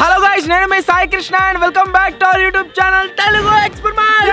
Hello guys, నేను మీ Sai Krishna and welcome back to our YouTube channel Telugu experiment.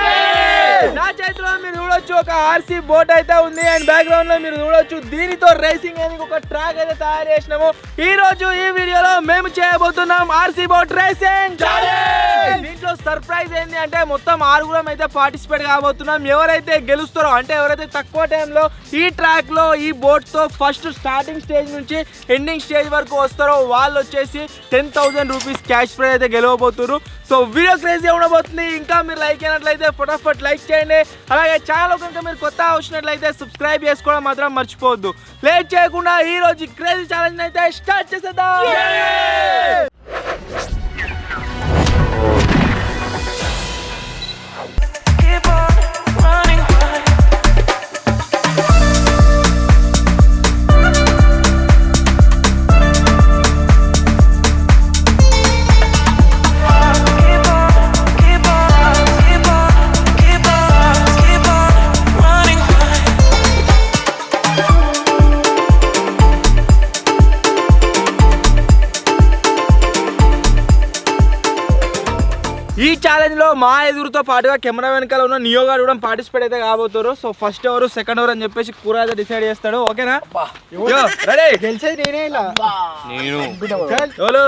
నా చేతిలో మీరు చూడొచ్చు ఒక ఆర్సీ బోట్ అయితే ఉంది అండ్ బ్యాక్గ్రౌండ్ లో మీరు చూడొచ్చు దీనితో రేసింగ్ అనేది ఒక ట్రాక్ అయితే తయారు చేసినాము. ఈ రోజు ఈ వీడియోలో మేము చేయబోతున్నాం ఆర్సీ బోట్ రేసింగ్ ఛాలెంజ్. దీంట్లో సర్ప్రైజ్ ఏంటి అంటే మొత్తం ఆరుగురం అయితే పార్టిసిపేట్ కాబోతున్నాం. ఎవరైతే గెలుస్తారో అంటే ఎవరైతే తక్కువ టైంలో ఈ ట్రాక్ లో ఈ బోట్ తో ఫస్ట్ స్టార్టింగ్ స్టేజ్ నుంచి ఎండింగ్ స్టేజ్ వరకు వస్తారో వాళ్ళు వచ్చేసి 10,000 రూపీస్ క్యాష్ ప్రైజ్ అయితే గెలవబోతున్నారు. సో వీడియో క్రేజీ ఉండబోతుంది. ఇంకా మీరు లైక్ అయినట్లయితే ఫటాఫట్ లైక్ చేయండి. అలాగే ఛానల్ కనుక మీరు కొత్త వచ్చినట్లయితే సబ్స్క్రైబ్ చేసుకోవడం మాత్రం మర్చిపోవద్దు. లేట్ చేయకుండా ఈ రోజు క్రేజీ ఛాలెంజ్ అయితే స్టార్ట్ చేసేద్దాం. ఈ ఛాలెంజ్ లో మా ఎదురుతో పాటుగా కెమెరా వెనకాల ఉన్న నియో గారు కూడా పార్టిసిపేట్ అయితే కాబోతారు. సో ఫస్ట్ ఎవరు సెకండ్ ఎవరు అని చెప్పేసి కూర అయితే డిసైడ్ చేస్తాడు. ఓకేనా? రెడీ? గెలిచేది నేనే. ఇలా నేను ఎవరు?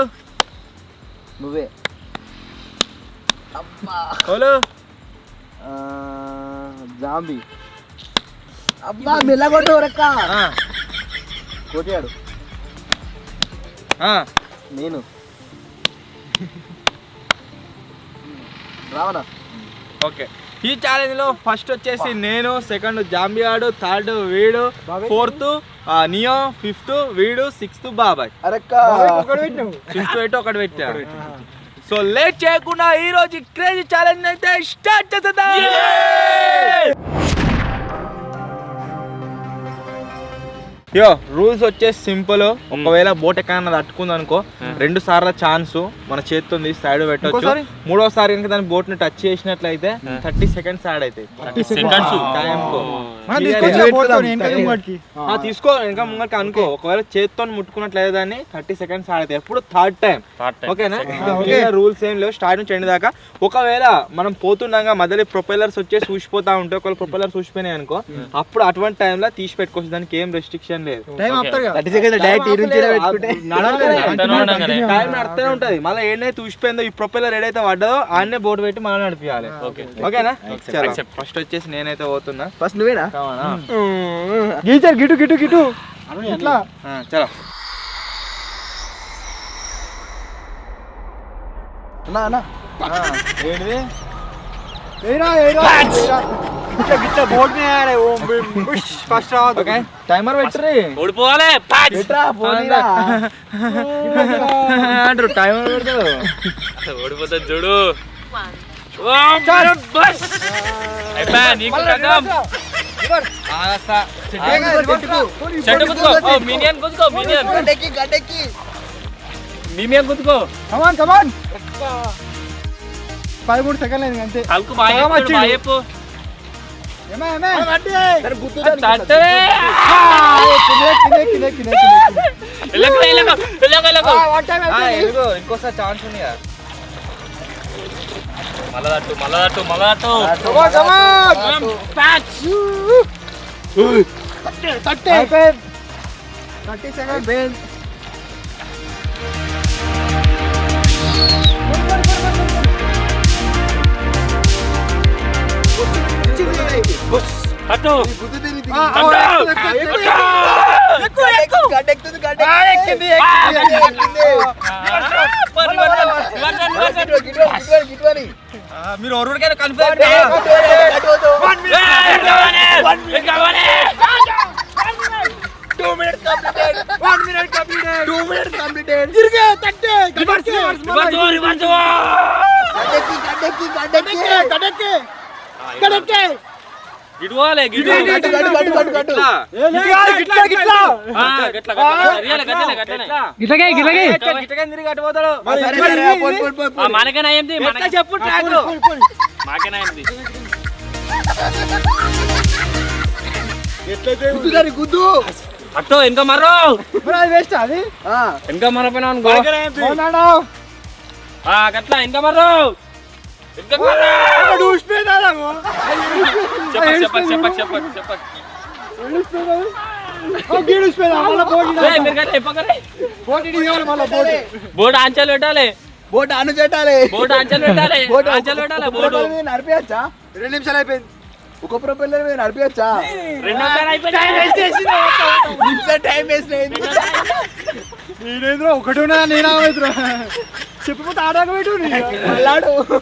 నువ్వే. ఎవరు? జాంబీ. అబ్బా మెల్లగొట్టు రక్క కొట్టాడు. నేను రావనా? ఓకే, ఈ ఛాలెంజ్ లో ఫస్ట్ వచ్చేసి నేను, సెకండ్ జాంబీ ఆడు, థర్డ్ వీడు, ఫోర్త్ నియో, ఫిఫ్త్ వీడు, సిక్స్త్ బాబాయ్. ఫిఫ్త్ పెట్టి ఒకటి పెట్టా. సో లేట్ చేయకుండా ఈ రోజు క్రేజీ ఛాలెంజ్ అయితే స్టార్ట్ చేద్దాం. యో రూల్స్ వచ్చేసి సింపుల్. ఒకవేళ బోట్ ఎక్కడన్నా తట్టుకుంది అనుకో 2 సార్ల ఛాన్స్ మన చేతితో సైడ్ పెట్టొచ్చు. మూడోసారి కనుక దాని బోట్ ని టచ్ చేసినట్లయితే 30 సెకండ్స్ యాడ్ అవుతాయి. తీసుకో ఇంకా ముంగకి అనుకో. ఒకవేళ చేతితో ముట్టుకున్నట్లయితే దాన్ని 30 సెకండ్స్ యాడ్ అవుతాయి. ఎప్పుడు థర్డ్ టైం. ఓకేనా? రూల్స్ ఏం లేవు స్టార్ట్ నుంచి ఎండ్ దాకా. ఒకవేళ మనం పోతుండగా మధ్యలో ప్రొపెల్లర్స్ వచ్చేసి చూసిపోతా ఉంటాయి. ఒకవేళ ప్రొపెల్లర్స్ చూసిపోయినాయి అనుకో అప్పుడు అటువంటి టైంలో తీసి పెట్టుకోవచ్చు. దానికి ఏం రెస్ట్రిక్షన్ లేదు. టైం నడుస్తూనే ఉంటది. మళ్ళీ ఏడైతే చూసిపోయిందో ఈ ప్రొపెల్లర్ ఏడైతే పడ్డదో ఆడనే బోట్ పెట్టి మనం నడిపియాలి. ఓకేనా? ఫస్ట్ వచ్చేసి నేనైతే పోతున్నా. ఫస్ట్ నువ్వేనా? గిటు గిటు గిటు ఎట్లా? చలో ఏంటిది? టైమర్ పెట్టరి ఓడిపోవాలి. అంటారు టైమర్ పెడతాడు. ఓడిపోతుంది చూడు. మినియన్ గుద్దుకో. 13 సెకండ్లు అయింది అంతే. కలుకు బాగా చెప్పు. ఇంకోసారి ఛాన్స్ ఉంది కదా. మళ్ళదట్టు మళ్ళదట్టు మళ్ళదట్టు. అటు మీరు ఒరుడికైనా కన్ఫర్మ్. గిడువాలే అట్టో ఇంకా మరో వేస్ట్ అది ఇంకా మరపోయినా గట్లా ఇంకా మర్రు ఇంకా మర్రు చెప్పకు బోర్డు ఆంచలు పెట్టాలి బోట్ అను చెట్టాలి బోర్డు ఆంచలు పెట్టాలి ఆంచలు పెట్టాలి బోర్డు నడిపించచ్చా 2 నిమిషాలు అయిపోయింది ఒక ప్రొపెల్లర్ మీద నడిపించచ్చా రెండోసారి అయిపోయింది టైం వేస్ట్ అయింది నేనేంద్రా ఒకటోనా నేనా చెప్పిపోతే ఆడాక పెట్టు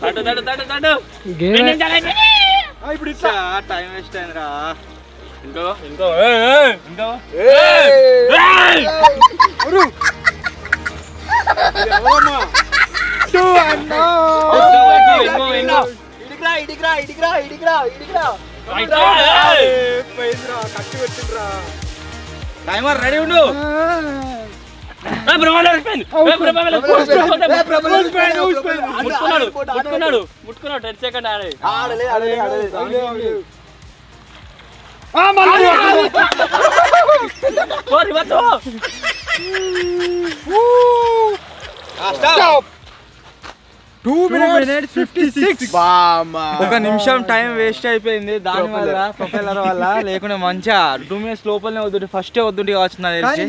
తడు తడు తడు తడు రెండు నిమిషాలు అయిపోయింది. ఇప్పుడు ఇట్లా టైం వేస్ట్ అయిందిరా ఇంకో ఇంకో ఇంకో టైమర్ రెడీ ఉండు ముట్టుకున్నాడు 10 సెకండ్ ఆడే ఒక నిమిషం టైం వేస్ట్ అయిపోయింది దాని వల్ల ప్రొపెల్లర్ వల్ల లేకుంటే మంచిగా 2 మినిట్స్ లోపలనే వద్దు ఫస్ట్ వద్దు కావచ్చు నాకు తెలిసి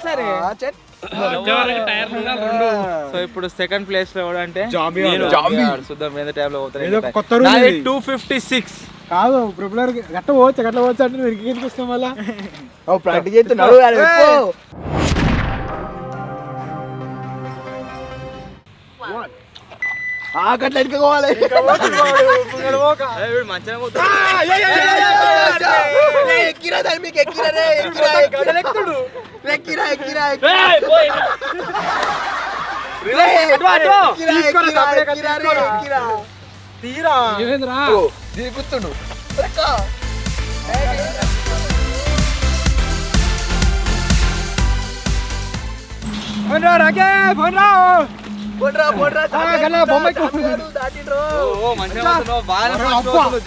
సరే సో ఇప్పుడు సెకండ్ ప్లేస్ లో ఎవడంటే చూద్దాం మీద టైం లో 256 కాదు ప్రొపెల్లర్ గట్ట పోవచ్చు అంటే నువ్వు ఎందుకు వస్తాం వల్ల ప్రాక్టీస్ చేస్తున్నాడు గట్ల ఎడుకోవాలి ఎక్కిరా దాన్ని మీకు ఎక్కిరా తీరా కూర్చుండు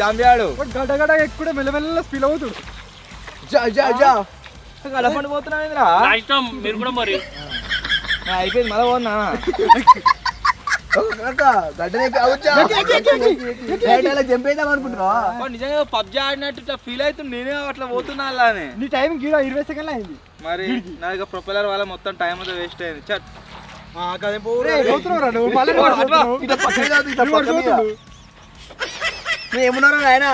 జాంబియాడు గడగడ ఎక్కువ మెల్లమెల్ల స్పీల్ అవుతాడు పోతున్నా మీరు కూడా మరి అయిపోయింది మళ్ళీ పోతున్నా జంపేద్దాం అనుకుంటున్నావా నిజంగా పబ్జి ఆడినట్టు ఫీల్ అవుతుంది నేనే అట్లా పోతున్నా అలానే నీ టైం 20 సెకండ్లు అయింది మరి నాకు ప్రొపెల్లర్ వల్ల మొత్తం టైం అంతా వేస్ట్ అయింది చట్ ఏమున్నారా ఆయన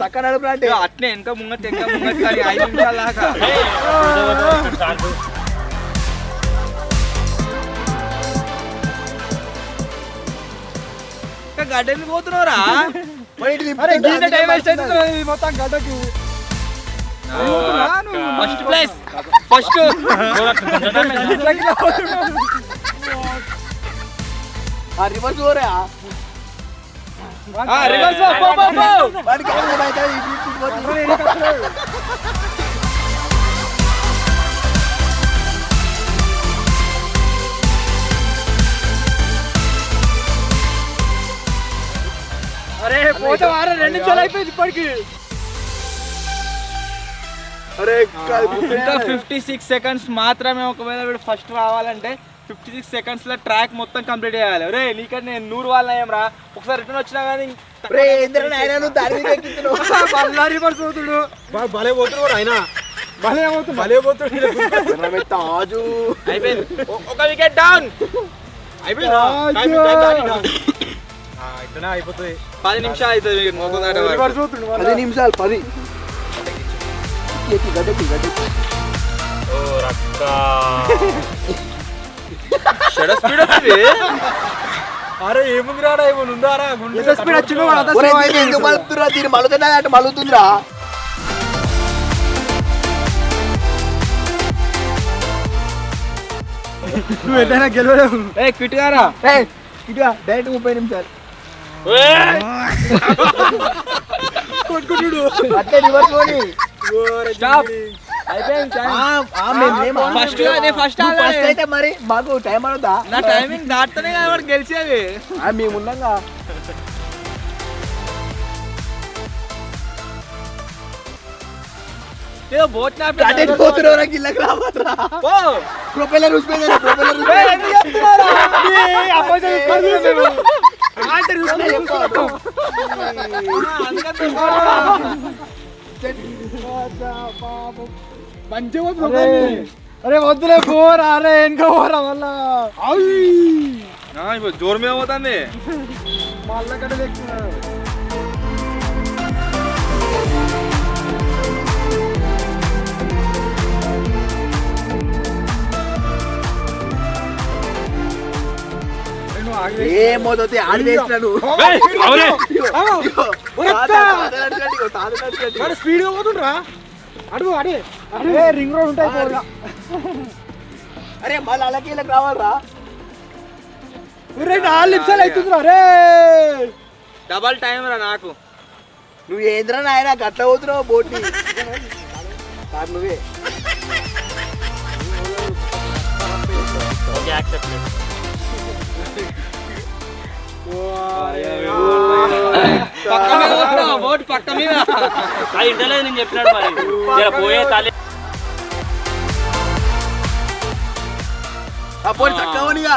చక్క నడుపు అంటే అట్నే ఇంకా ముంగట్ కానీ 5 నిమిషాల దాకా గడ్డని పోతున్నారా మొత్తం గడ్డకి ఫస్ట్ ప్లేస్ ఫస్ట్ రివర్స్ పోరా రివర్స్ అరే పోతే 2 నిమిషాలు అయిపోయింది ఇప్పటికి అరే ఇంకా 56 సెకండ్స్ మాత్రమే ఒకవేళ వీడు ఫస్ట్ రావాలంటే 56 సెకండ్స్ లో ట్రాక్ మొత్తం కంప్లీట్ చేయాలి రే నీకంటే నేను 100 వాళ్ళ ఏం రా ఒకసారి రిటర్న్ వచ్చినా కానీ భలే పోతున్నాడు ఆయన భలే పోతున్నాడు తాజు అయిపోయింది ఒక వికెట్ డౌన్ అయిపోతుంది 10 నిమిషాలు అవుతుంది 10 నిమిషాలు 10 స్పీడ్ వచ్చింది అరే ఏముంది రాడా ఏమన్నా ఉందారా స్పీడ్ వచ్చింది మలుతురా దీన్ని మలుతున్నా అంటే మలుతుందిరా నువ్వు ఎట్లయినా గెలవలేవు క్విట్ గారా ఇటుగా డైరెక్ట్ 30 నిమిషాలు కొట్టుకుంటుడు అట్లే రివర్స్ పోని ఫస్ట్ అయితే మరి మాకు టైం అవుతా నా టైమింగ్ దాటితేనే కదా వాడు గెలిచేది మేము ఉన్నాగా ఏదో బోట్ నాపే అటెండ్ పోతున్నారు గిల్లకి రావట్రా ఓ ప్రొపెల్లర్ ఉసిపోయింది ప్రొపెల్లర్ ఏయ్, ఎందుకు చెప్తున్నారా? అరే వద్దులే పోరా అరే ఇంకా పోరా మళ్ళా ఇప్పుడు జోరు మీద పోతుంది మళ్ళా కడ ఏమవుతుంది ఆడి వేసినాను స్పీడ్ గా పోతుండ్రా అడుగు అడే అరే రింగ్ రోడ్ ఉంటాయి పోరా అరే మళ్ళీ అలాగే ఇలా రావాలరా నాలుగు నిమిషాలు అవుతుందిరా రే డబల్ టైం రా నాకు నువ్వు ఏంద్రా నాయన గట్ల పోతున్నావు బోట్ నువ్వే ఓకే యాక్సెప్ట్ బోట్ పక్క మీద అది ఇంటలేదు నేను చెప్పినాడు మరి జర పోయే తాలే ఆ పోటీ చక్కవనిగా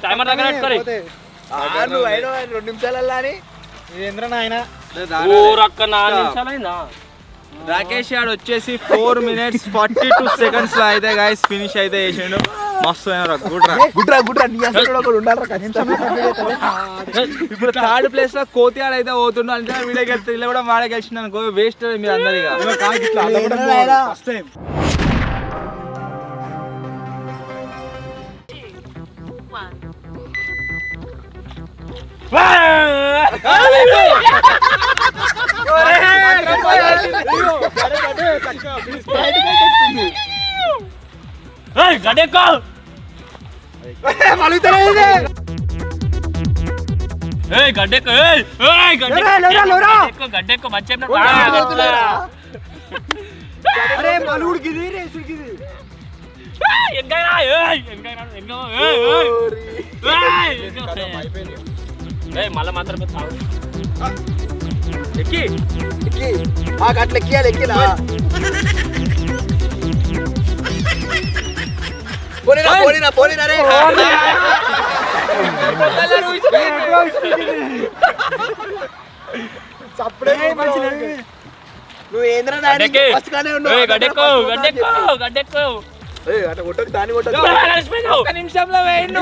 టైమర్ దగ్గర పెట్టుకోరి నువ్వు అయినా 2 నిమిషాలల్లా అని ఏంద్ర నాయన ఊరక్క 4 నిమిషాలైందా రాకేష్ గారు వచ్చేసి 4 minutes 42 seconds లో అయితే గైస్ ఫినిష్ అయితే చేసిండు మస్తు అయినా గుడ్రా నీ అసలు ఒకడు ఉండాలరా కనీసం ఇప్పుడు థర్డ్ ప్లేస్ లో కోతియాడు అయితే పోతుండు అంటే వీడియో గెలిస్తే ఇలా కూడా వాడే గెలిచిండు అనుకో వేస్ట్ మీరు అందరిగా ఫస్ట్ టైం గడెక్కో గడ్డెక్కో గడ్డెక్కో మంచి మళ్ళా మాత్రం ఎక్కి అట్లా ఎక్కియాలి ఎక్కిలా పోనీరా రే నువ్వు ఏంద్రా గడ్డెక్కో అట్లా కొట్టకు దాన్ని కొట్టకు ఒక్క నిమిషంలో వేయండు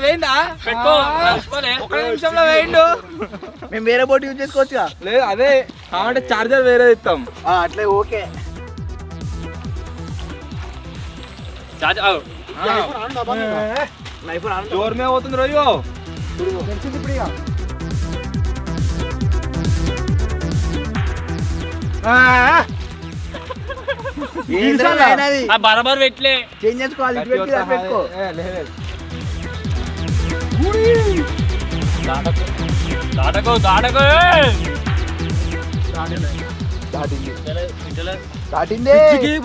వేయండా ఒక్క నిమిషంలో వేయండు మేము వేరే బోట్ యూజ్ చేసుకోవచ్చుగా లేదు అదే కావాలంటే చార్జర్ వేరే ఇస్తాం అట్లే ఓకే జోర్ మీద పోతుంది రోజు బరాబర్ పెట్టలే చేంజ్ చేసుకోవాలి పెట్టుకో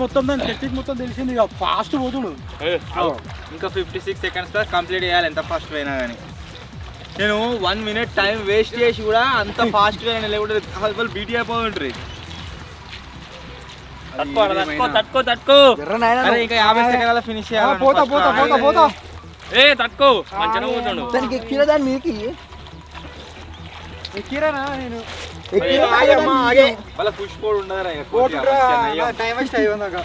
మొత్తం మొత్తం తెలిసింది ఫాస్ట్ పోతుడు ఇంకా 56 seconds లో కంప్లీట్ చేయాలి ఎంత ఫాస్ట్ పోయినా కానీ నేను 1 minute టైం వేస్ట్ చేసి కూడా అంత ఫాస్ట్ గా లేకుంటే అసలు బీటీ అయిపోతుంటారు తట్టుకో ఇంకా 50 సెకండ్ల ఫినిష్ చేయాలి పోతా తట్టుకో మంచిగా పోతాడు దానికి ఎక్కిరా దాని మీదకి ఎక్కిరానా నేను మళ్ళీ పుష్ కోడ్ ఉండదురా టైం వేస్ట్ అయ్యిందాక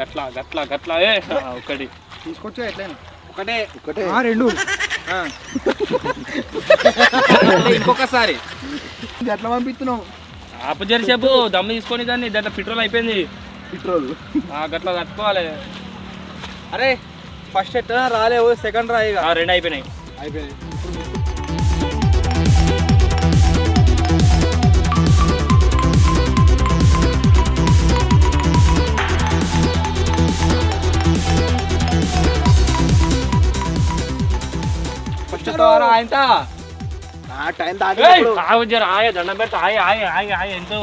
గట్లా ఒకటి తీసుకొచ్చా ఎట్లయినా ఒకటే రెండు ఇంకొకసారి ఎట్లా పంపిస్తున్నావు ఆపు జరిసేపు దమ్ము తీసుకొని దాన్ని దాంట్లో పెట్రోల్ అయిపోయింది పెట్రోల్ గట్లా తట్టుకోవాలి అరే ఫస్ట్ ఎట్లా రాలేవు సెకండ్ రాయిగా 2 అయిపోయినాయి ఫస్ట్ ఆయన టైం దండం పెట్టి ఎంతో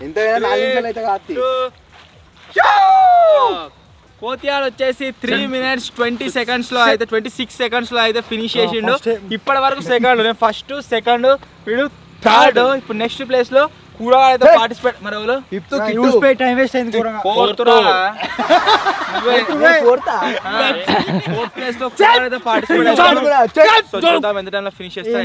ఎంత 4 నిమిషాలు అయితే కాదు కోతియాడ్ వచ్చేసి 3 minutes 20 seconds లో అయితే 26 seconds లో అయితే ఫినిష్ చేసిండు. ఇప్పటి వరకు సెకండ్, నేను ఫస్ట్ సెకండ్, వీడు థర్డ్. ఇప్పుడు నెక్స్ట్ ప్లేస్ లో కూడా అయితే పార్టిసిపేట్. మరి ఎవరు టైం వేస్ట్ అయింది ఫోర్త్ ప్లేస్ లో కూడా అయితే పార్టిసిపేట్. చూద్దాం ఎంత టైంలో ఫినిష్ చేస్తా.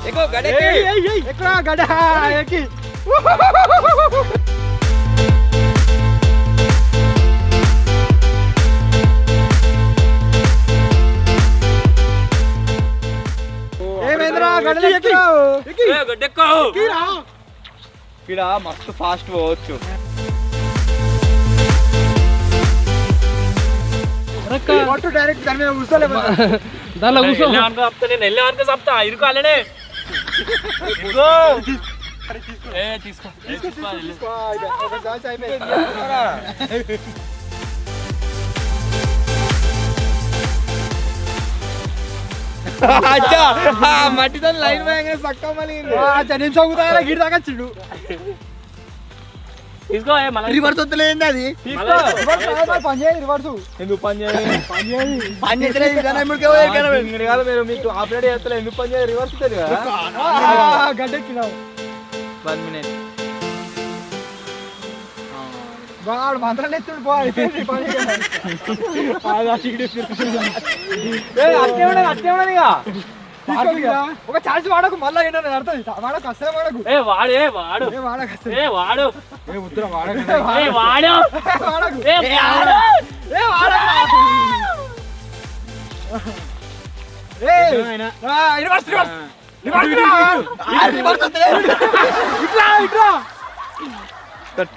ఎక్కువ గడ ఎక్కి ఇక్కడ మస్తు ఫాస్ట్ పోవచ్చు. డైరెక్ట్ దాని మీద కూర్చోలే దానిలో కూర్చో. నేను వెళ్ళే వరకు చెప్తా ఇరుకోవాలనే. తీసుకో. మట్టితో లైన్ సక్క మళ్ళీ నిమిషం గిడి దాకా చిడు తీసుకో. రివర్స్ వద్దలేదు అది పని చేయాలి. రివర్స్ ఎందుకు పని చేయాలి? పని కాదు మీరు మీకు ఆపరేట్ చేస్తలే. ఎందుకు పని చేయాలి? రివర్స్ కదా గడ్డెక్కినావు. 1 minute వాడు మంత్రాలు ఎత్తుడు పో. అట్టే ఉన్నది ఒక ఛాన్స్ వాడకు. మళ్ళీ ఏంటో అర్థం వాడకు. అసలే వాడకు. ఉత్తరం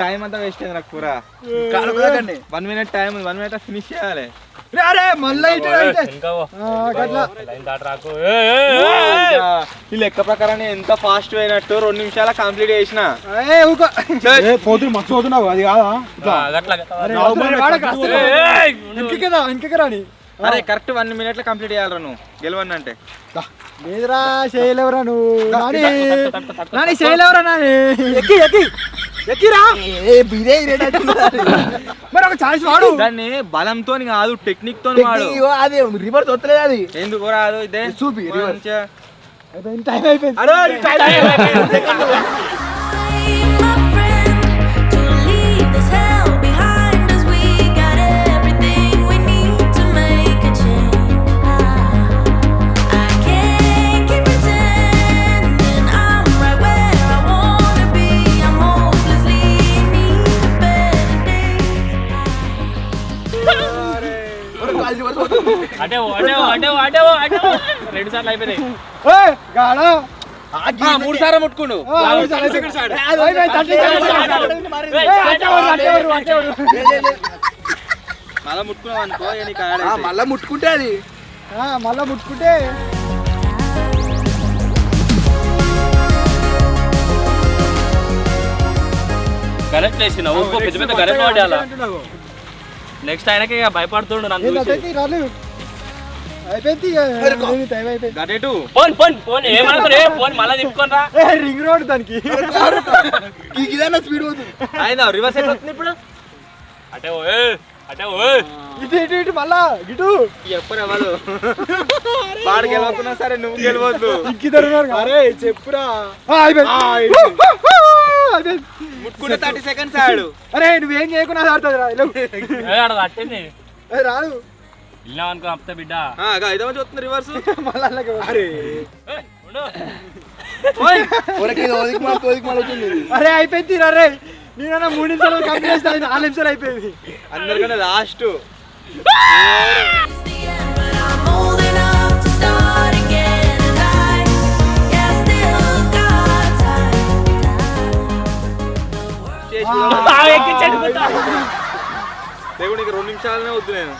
టైం అంతా వేస్ట్ అయింది నాకు పూరా. 1 minute టైం ఉంది. 1 minute ఫినిష్ చేయాలి. ఈ లెక్క ప్రకారం ఎంత ఫాస్ట్ అయినట్టు 2 నిమిషాల కంప్లీట్ చేసిన. పోతున్నా మస్తు పోతున్నావు. అది కాదా ఇంకెక్క రాని. అరే కరెక్ట్ 1 minute లో కంప్లీట్ చేయాలరా నువ్వు గెలవని అంటే. లేదురా చేయలేవురా నువ్వు. నాని చేయలేవురా. నాని ఎక్కిరా మరి ఒక ఛాన్స్ వాడు. దాన్ని బలంతో కాదు, టెక్నిక్ తో వాడు. అది రివర్స్ వస్తలేదు. అది ఎందుకు రాదు? ఇదే చూపి. టైం అయిపోయింది. అంటే 2 సార్లు అయిపోయినాయి. 3 సార్లు ముట్టుకుండు. మళ్ళా ముట్టుకున్నావు అనుకో. మళ్ళా ముట్టుకుంటే అది మళ్ళా ముట్టుకుంటే కరెక్ట్ వేసినావు. పెద్ద పెద్ద కరెక్ట్ వాడాలా. నెక్స్ట్ ఆయనకి భయపడుతుండు. రింగ్ రోడ్ దానికి స్పీడ్ పోతుంది. రివర్స్ అయిపోతుంది ఇప్పుడు. ఇటు మళ్ళా ఇటు ఎప్పుడు అవ్వదు. వాడు గెలవకున్నా సరే నువ్వు గెలవద్దు. అరే చెప్పురా. ముట్టుకుంటే 30 seconds ఆడు. అరే నువ్వేం చేయకుండా ఆడుతుంది రాదు. వెళ్ళామనుకో అప్తా బిడ్డ. ఇదే చూస్తుంది రివర్స్. అరే అయిపోయింది. అరే నేనన్నా 3 నిమిషాలు కంప్లీట్ చేస్తాను. 4 నిమిషాలు అయిపోయింది. అందరికన్నా లాస్ట్. దేవుడికి 2 నిమిషాలనే వద్దు. నేను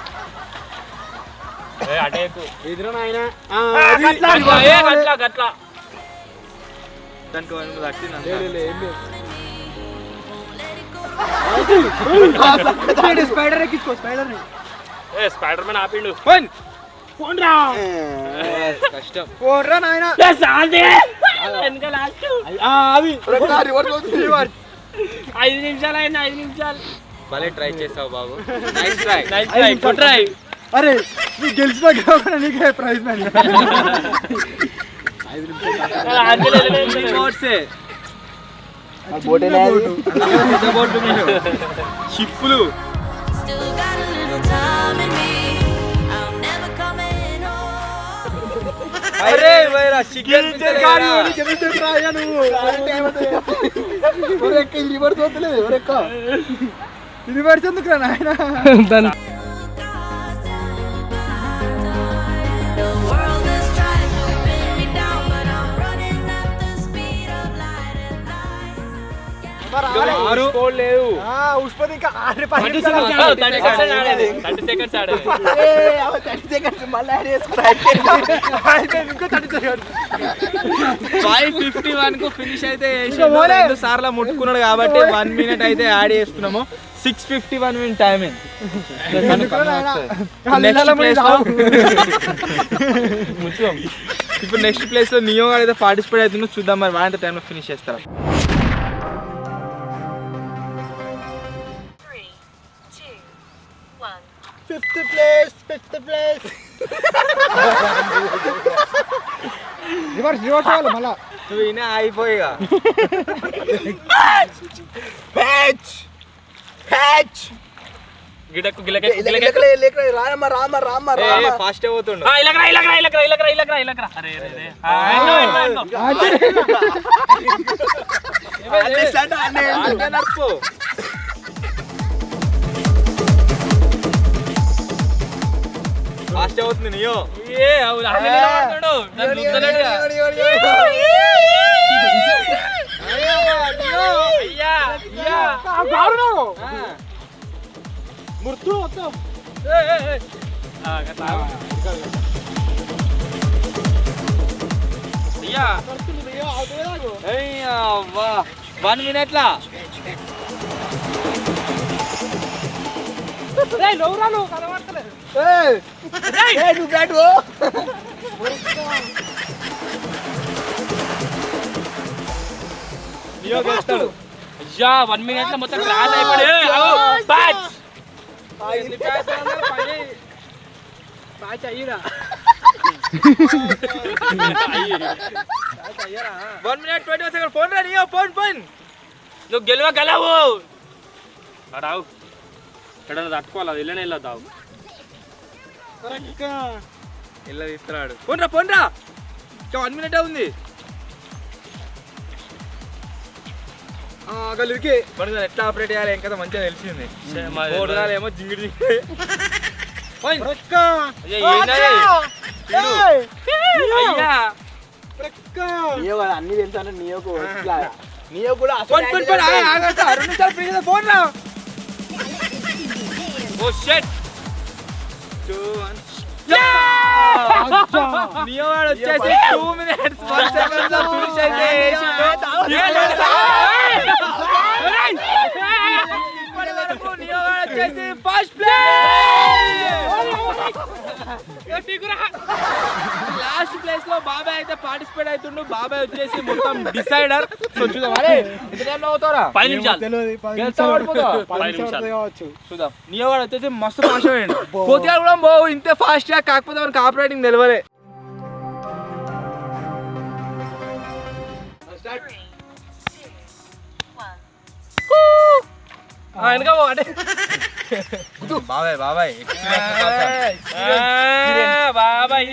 ఎదురు నాయన స్పైడర్ మ్యాన్ ఆపిండు. కష్టం పోన్రా నాయన అది రివర్స్ 5 నిమిషాలు అయింది 5 నిమిషాలు భలే ట్రై చేసావు బాబు nice try nice try good try అరే నువ్వు గెలిచినా కాకుండా నీకే ప్రైజ్ మ్యాన్ షిప్పులు Still got a little time in me. I'm never coming home. అరే వైరా చికెన్ రివర్స్ ఎందుకు నాయన The world is trying to pin me down, but I'm running at the speed of light and light. Score లేదు ఉష్పది ఇంకా 30 seconds ఆడేది 5:51 కు finish అయితే చేసిండు. 2 సార్లు ముట్టుకున్నాడు కాబట్టి 1 మినిట్ అయితే యాడ్ చేసుకున్నాము. 6:51 మినిట్ టైమింగ్. ఇప్పుడు నెక్స్ట్ ప్లేస్ లో నియో అయితే పార్టిసిపేట్ అవుతుందో చూద్దాం మరి వాడంత టైంలో ఫినిష్ చేస్తారు. 3, 2, 1. ఫిఫ్త్ ప్లేస్ రివర్స్ అవ్వాలి మళ్ళా నువ్వు ఈయన అయిపోయిగా గిడకు ఫాస్ట్ అయిపోతుండు. ఇలకరా అరే నడుపు ఫాస్ట్ అవుతుంది నియో. ఏ అవును అన్నడు నన్ను చూస్తలేడుగా అయ్యా ముర్తు వస్తాం అయ్యా 1 మినిట్ లా నియో గెలుస్తాడు. అయ్యా 1 మినిట్ లో మొత్తం క్రాష్ అయిపోయాడు బ్యాచ్ 1 minute 21 seconds. ఫోన్ రా నియో ఫోన్ నువ్వు గెలవగలవు రావు ఇక్కడ తట్టుకోవాలి అది ఇల్లనే వెళ్ళొద్దావు ఇలా తీస్తున్నాడు. ఫోన్ రా ఇంకా 1 minute ఉంది. గలికి మరి ఎట్లా ఆపరేట్ చేయాలి ఇంకా మంచిగా తెలిసింది. ఏమో జింగిడి అన్ని తెలుసు నియో కూడా ఫోన్ రా. ఓ షట్ నియో వాడు వచ్చేసి 2 minutes 1 second లో ఫినిష్ అయితే ఇప్పటి వరకు నియో వాడు వచ్చేసి ఫస్ట్ లాస్ట్ ప్లేస్ లో బాబాయ్ అయితే పార్టిసిపేట్ అవుతుండు. బాబాయ్ వచ్చేసి మొత్తం డిసైడర్. సో చూద్దాం అరే ఎంత టైంలో అవుతారా 10 నిమిషాలు చూద్దాం. నియో వాడు వచ్చేసి మస్తు ఫాస్ట్ అయ్యండి. పోతే కూడా బావు ఇంతే ఫాస్ట్ గా కాకపోతే మనకి ఆపరేటింగ్ తెలియలే. 3, 2, 1. వెనక అంటే బాబాయ్ బాబాయ్ బాబాయ్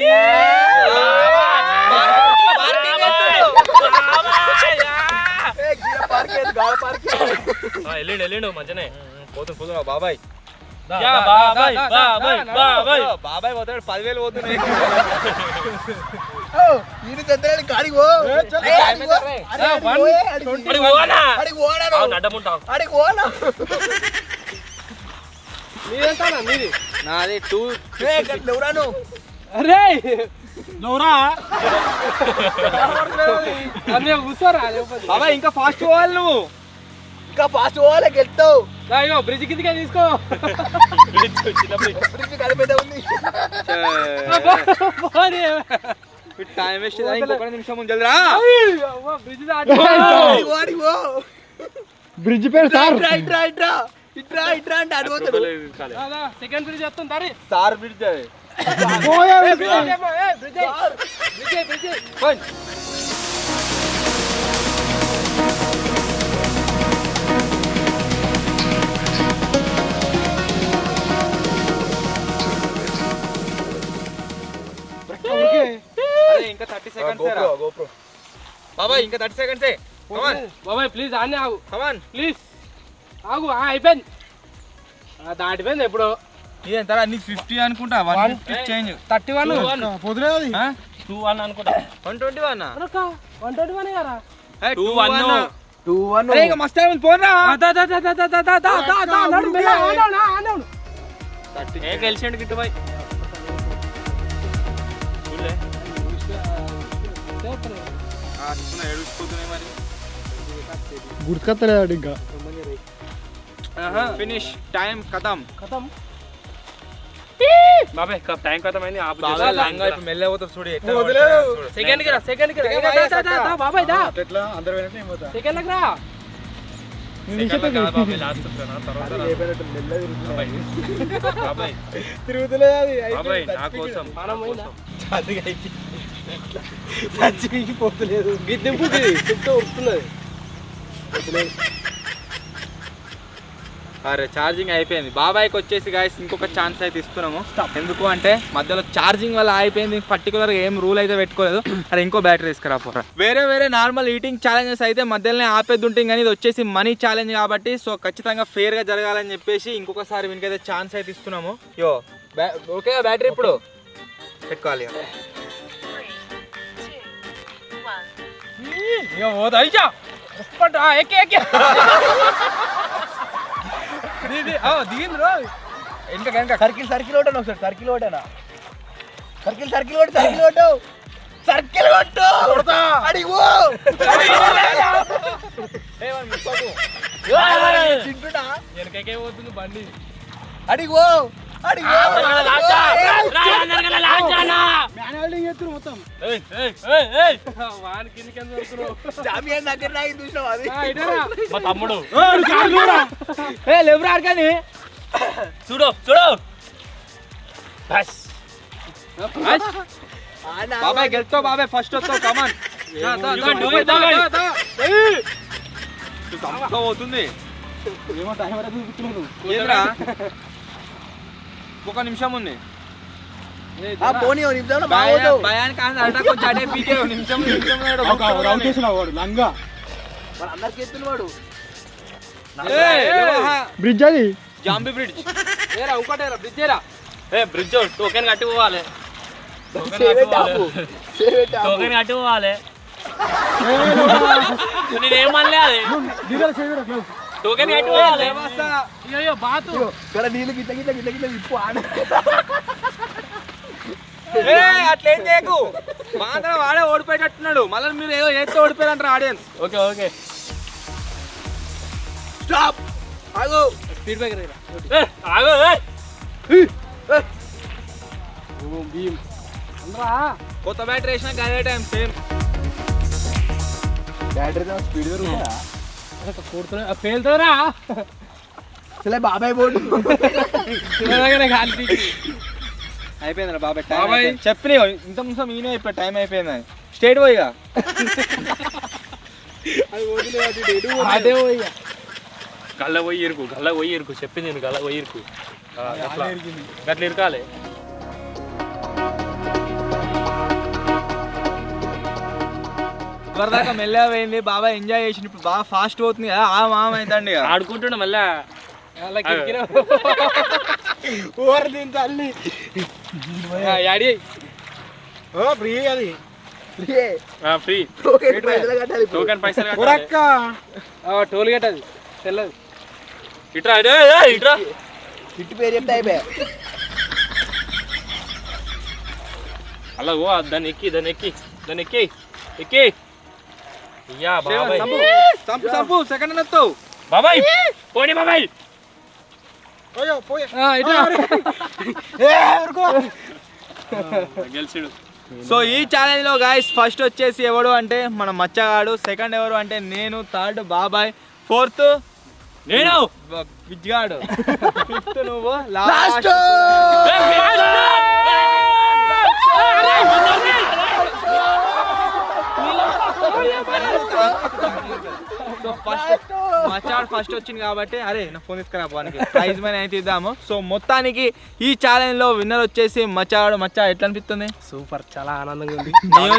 వెళ్ళిండు మంచినే పోతున్నా బాబాయ్ బాబాయ్ పోతాడు 10,000 పోతున్నాయి. నాది 2 అరే నోరా బాబాయ్ ఇంకా ఫాస్ట్ పోవాలి నువ్వు. ఇంకా ఫాస్ట్ పోవాలి గెలుతావు. బ్రిడ్జ్ కిందకే తీసుకో. బ్రిడ్జ్ కలిపేదే ఉంది. టైం వేస్ట్ ఇంకొక నిమిషం ముందు జల్దిరా. బ్రిడ్జ్ పేరు సార్. ఇట్రా ఇట్రా ఇట్రా ఇట్రా అంటే అడిపోతాడు. సెకండ్ బ్రిడ్జ్ వస్తుంది దారి. సార్ బ్రిడ్జ్ ఇంకా 30 seconds. గోప్రో బాబాయ్ ఇంకా 30 seconds. బాబాయ్ ప్లీజ్ ఆనే ఆగు కమాన్ ప్లీజ్ ఆగు. అయిపోయింది, దాటిపోయింది ఎప్పుడు. ఇదేంటారా నీకు 50 అనుకుంటా. 150 చేంజ్. 31 పొద్దునే 2-1 అనుకుంటా. 121 121 కదా. 2-1. 2-1 అరే ఇంకా మస్త్ టైం ఉంది పోరా. ఏ గెలిచిండు గిట్టు బాయ్. చూడలే ఏడుచుకుంటున్నాయి మరి. గుర్తుకొత్తలేడు ఇంకా. ఫినిష్ టైం ఖతం. బాబాయ్ టైం ఖతమైంది. బాగా లాంగ్ అయిపోయి మెల్లగా పోతావు చూడు. సెకండ్ కి రా, సెకండ్ కి రా. బాబాయ్ దా ఎట్లా అందరు వెళ్ళినట్టు ఏం పోతా. సెకండ్ కి రా. తిరుగుతలే అది బాబాయ్ నా కోసం మనం పోయిందా? చచ్చికి పోతలేదు. తిప్పుతూ ఉరుకుతున్నది. అరే ఛార్జింగ్ అయిపోయింది. బాబాయ్కి వచ్చేసి గాయస్ ఇంకొక ఛాన్స్ అయితే ఇస్తున్నాము. ఎందుకు అంటే మధ్యలో ఛార్జింగ్ వల్ల అయిపోయింది. పర్టికులర్ ఏం రూల్ అయితే పెట్టుకోలేదు. అరే ఇంకో బ్యాటరీ తీసుకురా పోరా. వేరే వేరే నార్మల్ ఈటింగ్ ఛాలెంజెస్ అయితే మధ్యలోనే ఆపేద్దుంటాయి, కానీ ఇది వచ్చేసి మనీ ఛాలెంజ్ కాబట్టి సో ఖచ్చితంగా ఫేర్గా జరగాలని చెప్పేసి ఇంకొకసారి వీనికైతే ఛాన్స్ అయితే ఇస్తున్నాము. యో ఓకేగా బ్యాటరీ ఇప్పుడు పెట్టుకోవాలి. ఇంకా సర్కిల్ సర్కిల్ ఓటాను ఒకసారి. సర్కిల్ ఓటానా సర్కిల్ సర్కిల్ ఓటు సర్కిల్ ఓటు సర్కిల్ కొట్టు అడిగో తింటున్నా వెనకకే పోతుంది బండి. అడిగో అడిగో మొత్తం వాని కిందకి ఎందుకు వస్తున్నావు? జామియా దగ్గర నాకు చూసినావు అది. ఇటరా మా తమ్ముడు లేవురా కానీ చూడు చూడు. బాబాయ్ గెలుస్తావు. బాబాయ్ ఫస్ట్ వస్తావు. కమాన్ పోతుంది. ఏంద్రా ఒక నిమిషం ఉంది. పోనీ నిమిషం భయానికి అంటే కొంచెం అడే పీకే నిమిషం లంగా అందరికి ఎత్తున్నవాడు. బ్రిడ్జ్ అది జాంబీ బ్రిడ్జ్. ఏరా ఇంకోటేరా బ్రిడ్జ్ ఏరా. బ్రిడ్జ్ టోకెన్ కట్టి పోవాలి. టోకెన్ కట్టి పోవాలి. నేనేమనలే అది. టోకెన్ కట్టి పోవాలి. అయ్యో బాతు ఇక్కడ నీళ్ళు గిట్ల గిట్ల గిట్ల గిట్ల ఇప్పు ఆడ. అట్లేం చేయకు. మాత్రం వాడే ఓడిపోయేటట్టున్నాడు. మళ్ళీ మీరు ఏదో చేస్తే ఓడిపోయారంటారు ఆడియన్స్. ఓకే ఓకే స్టాప్ ఆగు. స్పీడ్ బ్రేకర్ దగ్గర. ఆగు. భీమ్ అందరా కొత్త బ్యాటరీ వేసినా గదే టైం సేమ్. బ్యాటరీ స్పీడ్ పెరుగుతుందా? కొడుతున్నా పేలుతారా అసలే బాబాయ్ బోర్డు అయిపోయిందిరా బాబాయ్. బాబాయ్. చెప్పిన ఇంత ముందు ఈయన ఇప్పుడు టైం అయిపోయింది. స్టేట్ పోయిగా అదే పోయ్యా. గల్ల పోయి ఇరుకు, గల్ల పోయి ఇరుకు. చెప్పింది నేను గల్ల పోయి ఇరుకు. గట్ల ఇరకాలి. ఇవరిదాకా మెల్లగా పోయింది. బాబాయ్ ఎంజాయ్ చేసి ఇప్పుడు బాగా ఫాస్ట్ పోతుంది కదా. ఆ మామ అవుతండి ఆడుకుంటుండే మళ్ళా. అలా కిరికిరా ఓవర్ దీని తల్లి యాడి ఫ్రీ అది ఫ్రీ. టోకెన్ పైసలు కట్టాలి. టోల్ గేట్ అది తెల్లది. ఇట్రా ఇట్రా. ఇటు పేరు చెప్తే అయిపోయా. అలా ఓ దాన్ని ఎక్కి దాన్ని ఎక్కి దాన్ని ఎక్కి ఎక్కి. అయ్యా బాబాయ్ సంపు సెకండ్ వస్తావు. బాబాయ్ పోనీ బాబాయ్ గెలిచిడు. సో ఈ ఛాలెంజ్ లో గైస్ ఫస్ట్ వచ్చేసి ఎవడు అంటే మన మచ్చగాడు, సెకండ్ ఎవరు అంటే నేను, థర్డ్ బాబాయ్, ఫోర్త్ నేను బిజ్గాడు, ఫిఫ్త్ నువ్వు, లాస్ట్ సో ఫస్ట్ మచ్చాడు ఫస్ట్ వచ్చింది కాబట్టి అరే నా ఫోన్ తీసుకురా పోనికి ప్రైజ్ మనీ అయితే ఇద్దాము. సో మొత్తానికి ఈ ఛాలెంజ్ లో విన్నర్ వచ్చేసి మచ్చాడు. మచ్చా ఎట్లా అనిపిస్తుంది? సూపర్, చాలా ఆనందంగా ఉంది.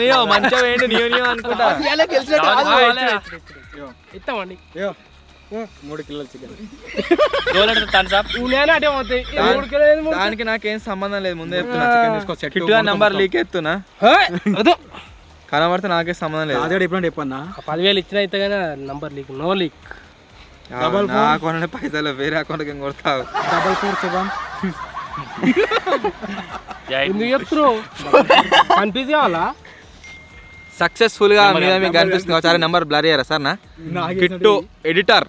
నియో మంచిగా వేయండి, నియో అనుకుంటా. ఇస్తామండి 3 కిలోలు చికెన్. దానికి నాకేం సంబంధం లేదు, ముందే చెప్తున్నా. కిట్టుగా నంబర్ లీక్ ఎత్తున్నా కనబడితే నాకే సంబంధం లేదు. ఎప్పుడు చెప్పన్నా 10,000 ఇచ్చిన అయితే కానీ నంబర్ లీక్, నో లీక్. నా అకౌంట్ పైసలు వేరే అకౌంట్కి కొడతావు. 447 ఎందుకు చెప్తున్నావు? కన్ఫ్యూజ్ కావాలా? సక్సెస్ఫుల్ గా మీద మీకు కనిపిస్తుంది. ఒకసారి నెంబర్ బ్లర్ అయ్యారా సార్? నా కిట్టు ఎడిటర్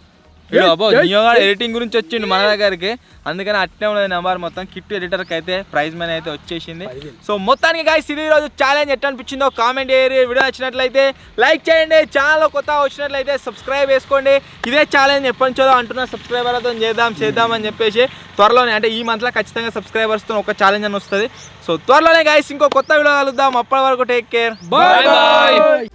ఎడిటింగ్ గురించి వచ్చిండు మన దగ్గరికి, అందుకని అట్నే ఉన్నది నెంబర్ మొత్తం. కిట్టు ఎడిటర్కి అయితే ప్రైజ్ మనీ అయితే వచ్చేసింది. సో మొత్తానికి గైస్ ఇది ఈరోజు ఛాలెంజ్ ఎట్లా అనిపించిందో కామెంట్ చేయరు. వీడియో నచ్చినట్లయితే లైక్ చేయండి, ఛానల్ కొత్త వచ్చినట్లయితే సబ్స్క్రైబ్ చేసుకోండి. ఇదే ఛాలెంజ్ ఎప్పటి నుంచో అంటున్నా, సబ్స్క్రైబర్లతో చేద్దాం అని చెప్పేసి త్వరలోనే అంటే ఈ మంత్లో ఖచ్చితంగా సబ్స్క్రైబర్స్తో ఒక ఛాలెంజ్ అని వస్తుంది. సో త్వరలోనే గైస్ ఇంకో కొత్త వీడియో కలుద్దాం. అప్పటి వరకు టేక్ కేర్, బాయ్ బాయ్.